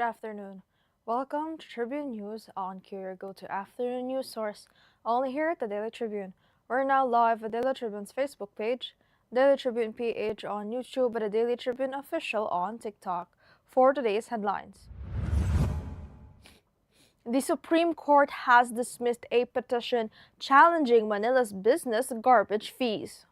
afternoon. Welcome to Tribune News on your go-to afternoon news source, only here at the Daily Tribune. We're now live at Daily Tribune's Facebook page, Daily Tribune PH on YouTube, and the Daily Tribune Official on TikTok. For today's headlines. The Supreme Court has dismissed a petition challenging Manila's business garbage fees.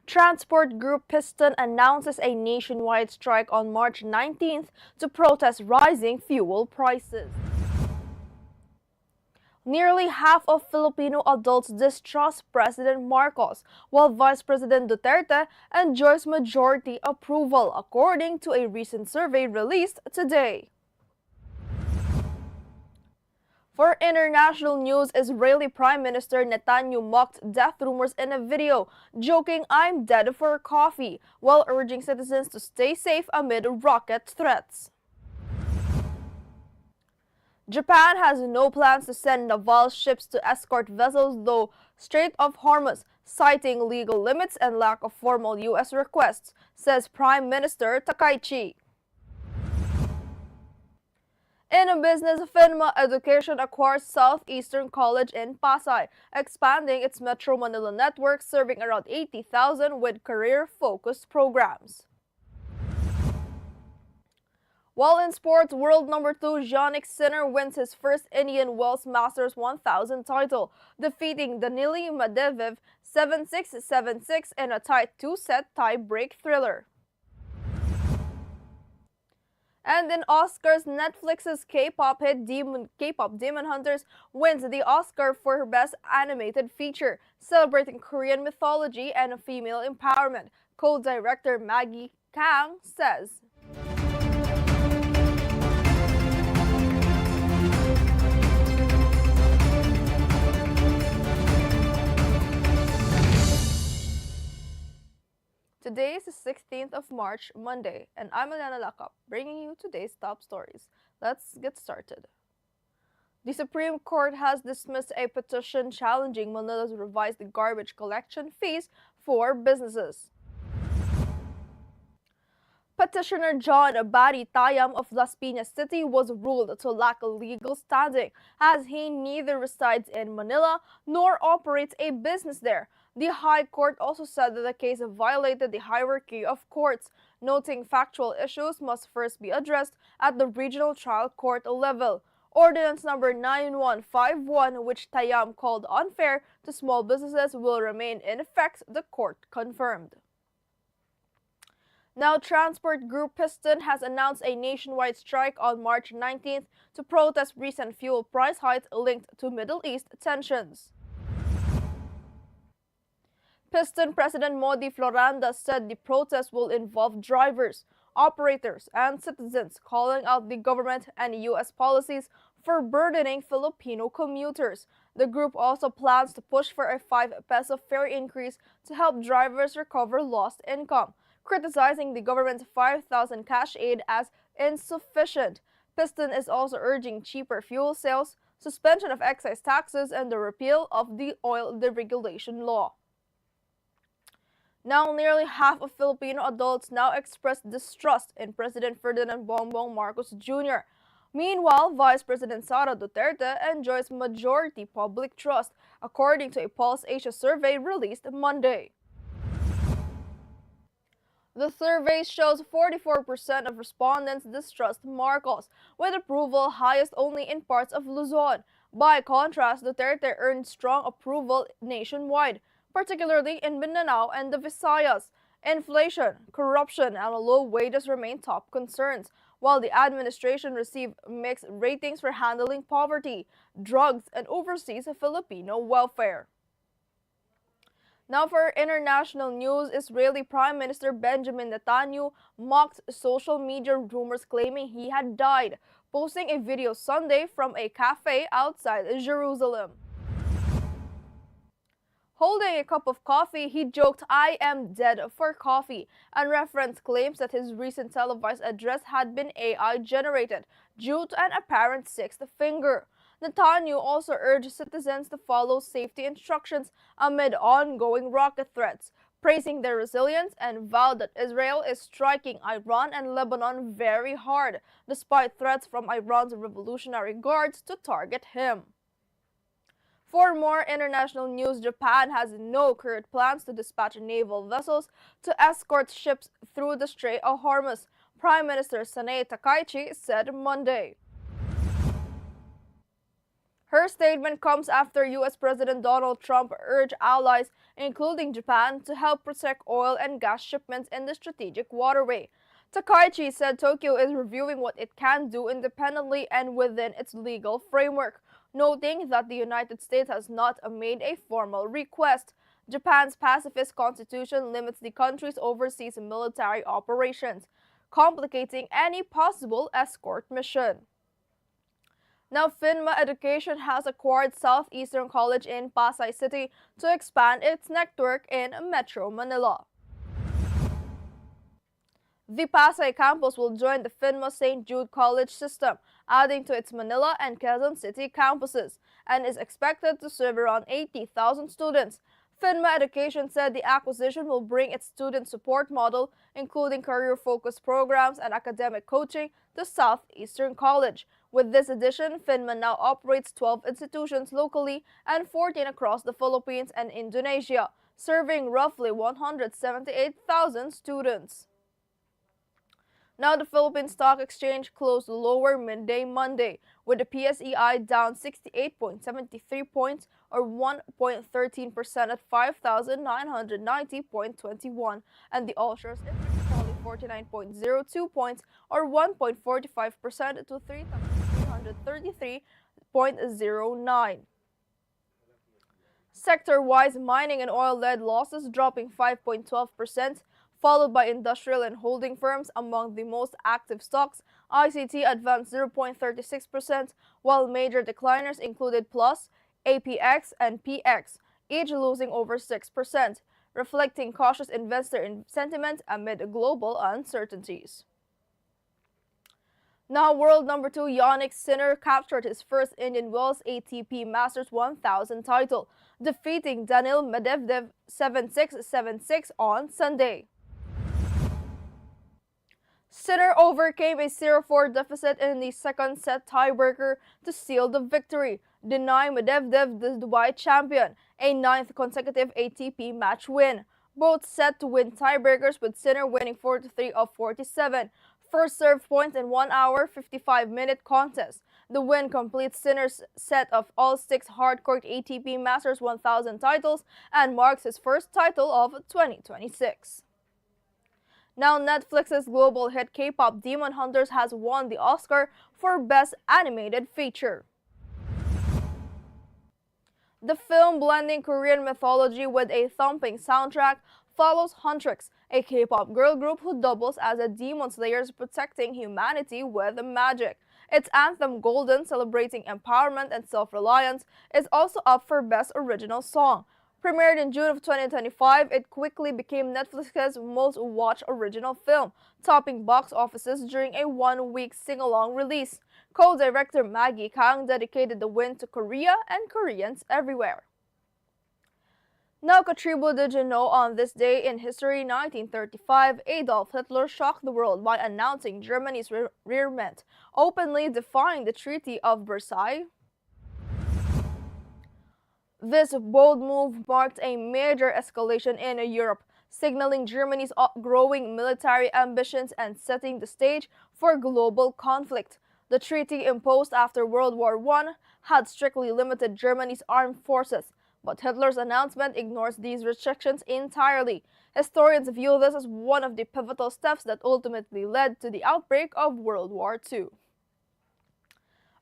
Transport group Piston announces a nationwide strike on March 19th to protest rising fuel prices. Nearly half of Filipino adults distrust President Marcos, while Vice President Duterte enjoys majority approval, according to a recent survey released today. For international news, Israeli Prime Minister Netanyahu mocked death rumors in a video, joking, "I'm dead for coffee," while urging citizens to stay safe amid rocket threats. Japan has no plans to send naval ships to escort vessels through Strait of Hormuz, citing legal limits and lack of formal U.S. requests, says Prime Minister Takaichi. In a business, FINMA Education acquires Southeastern College in Pasay, expanding its Metro Manila network, serving around 80,000 with career-focused programs. While in sports, world number 2 Jannik Sinner wins his first Indian Wells Masters 1000 title, defeating Danily Medvedev 7-6, 7-6 in a tight two-set tie-break thriller. And in Oscars, Netflix's K-pop hit K-pop Demon Hunters wins the Oscar for Best Animated Feature, celebrating Korean mythology and female empowerment, co-director Maggie Kang says. Today is the 16th of March, Monday, and I'm Eliana Lacap, bringing you today's top stories. Let's get started. The Supreme Court has dismissed a petition challenging Manila's revised garbage collection fees for businesses. Petitioner John Barry Tayam of Las Piñas City was ruled to lack legal standing, as he neither resides in Manila nor operates a business there. The High Court also said that the case violated the hierarchy of courts, noting factual issues must first be addressed at the regional trial court level. Ordinance number 9151, which Tayam called unfair to small businesses, will remain in effect, the court confirmed. Now, transport group Piston has announced a nationwide strike on March 19th to protest recent fuel price hikes linked to Middle East tensions. Piston President Modi Floranda said the protest will involve drivers, operators, and citizens, calling out the government and U.S. policies for burdening Filipino commuters. The group also plans to push for a 5 peso fare increase to help drivers recover lost income, criticizing the government's 5,000 cash aid as insufficient. Piston is also urging cheaper fuel sales, suspension of excise taxes, and the repeal of the oil deregulation law. Now, nearly half of Filipino adults now express distrust in President Ferdinand Bongbong Marcos Jr. Meanwhile, Vice President Sara Duterte enjoys majority public trust, according to a Pulse Asia survey released Monday. The survey shows 44% of respondents distrust Marcos, with approval highest only in parts of Luzon. By contrast, Duterte earned strong approval nationwide, particularly in Mindanao and the Visayas. Inflation, corruption, and low wages remain top concerns, while the administration received mixed ratings for handling poverty, drugs, and overseas Filipino welfare. Now, for international news, Israeli Prime Minister Benjamin Netanyahu mocked social media rumors claiming he had died, posting a video Sunday from a cafe outside Jerusalem. Holding a cup of coffee, he joked, "I am dead for coffee," and referenced claims that his recent televised address had been AI generated due to an apparent sixth finger. Netanyahu also urged citizens to follow safety instructions amid ongoing rocket threats, praising their resilience and vowed that Israel is striking Iran and Lebanon very hard, despite threats from Iran's Revolutionary Guards to target him. For more international news, Japan has no current plans to dispatch naval vessels to escort ships through the Strait of Hormuz, Prime Minister Sanae Takaichi said Monday. Her statement comes after U.S. President Donald Trump urged allies, including Japan, to help protect oil and gas shipments in the strategic waterway. Takaichi said Tokyo is reviewing what it can do independently and within its legal framework, noting that the United States has not made a formal request. Japan's pacifist constitution limits the country's overseas military operations, complicating any possible escort mission. Now, FINMA Education has acquired Southeastern College in Pasay City to expand its network in Metro Manila. The Pasay campus will join the FINMA St. Jude College system, adding to its Manila and Quezon City campuses, and is expected to serve around 80,000 students. FINMA Education said the acquisition will bring its student support model, including career-focused programs and academic coaching, to Southeastern College. With this addition, FINMA now operates 12 institutions locally and 14 across the Philippines and Indonesia, serving roughly 178,000 students. Now, the Philippine Stock Exchange closed lower midday Monday, with the PSEI down 68.73 points or 1.13% at 5,990.21, and the All-Shares Index falling 49.02 points or 1.45% to 3,333.09. Sector-wise, mining and oil led losses, dropping 5.12%, followed by industrial and holding firms among the most active stocks. ICT advanced 0.36%, while major decliners included Plus, APX, and PX, each losing over 6%, reflecting cautious investor sentiment amid global uncertainties. Now, world number 2 Yannick Sinner captured his first Indian Wells ATP Masters 1000 title, defeating Daniil Medvedev 7-6, 7-6 on Sunday. Sinner overcame a 0-4 deficit in the second set tiebreaker to seal the victory, denying Medvedev, the Dubai champion, a 9th consecutive ATP match win. Both set to win tiebreakers, with Sinner winning 43 of 47. First serve points in 1 hour, 55-minute contest. The win completes Sinner's set of all 6 hardcourt ATP Masters 1000 titles and marks his first title of 2026. Now, Netflix's global hit K-pop Demon Hunters has won the Oscar for Best Animated Feature. The film, blending Korean mythology with a thumping soundtrack, follows Huntrix, a K-pop girl group who doubles as a demon slayer protecting humanity with magic. Its anthem, Golden, celebrating empowerment and self-reliance, is also up for Best Original Song. Premiered in June of 2025, it quickly became Netflix's most watched original film, topping box offices during a one-week sing-along release. Co-director Maggie Kang dedicated the win to Korea and Koreans everywhere. Now, Tribune, did you know on this day in history, 1935, Adolf Hitler shocked the world by announcing Germany's rearmament, openly defying the Treaty of Versailles? This bold move marked a major escalation in Europe, signaling Germany's growing military ambitions and setting the stage for global conflict. The treaty, imposed after World War I, had strictly limited Germany's armed forces, but Hitler's announcement ignores these restrictions entirely. Historians view this as one of the pivotal steps that ultimately led to the outbreak of World War II.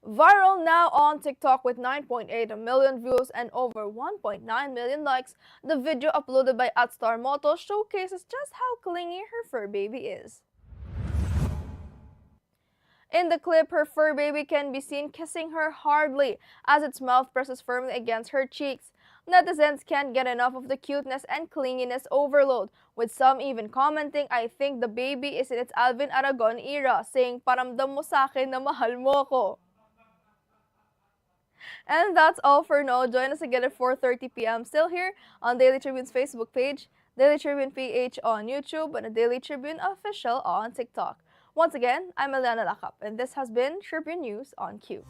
Viral now on TikTok with 9.8 million views and over 1.9 million likes, the video uploaded by @StarMoto showcases just how clingy her fur baby is. In the clip, her fur baby can be seen kissing her hardly as its mouth presses firmly against her cheeks. Netizens can't get enough of the cuteness and clinginess overload, with some even commenting, "I think the baby is in its Alvin Aragon era," saying, "Paramdam mo sa'kin na mahal mo ko." And that's all for now. Join us again at 4:30 p.m. still here on Daily Tribune's Facebook page. Daily Tribune PH on YouTube, and the Daily Tribune Official on TikTok. Once again, I'm Eliana Lacap, and this has been Tribune News on Q.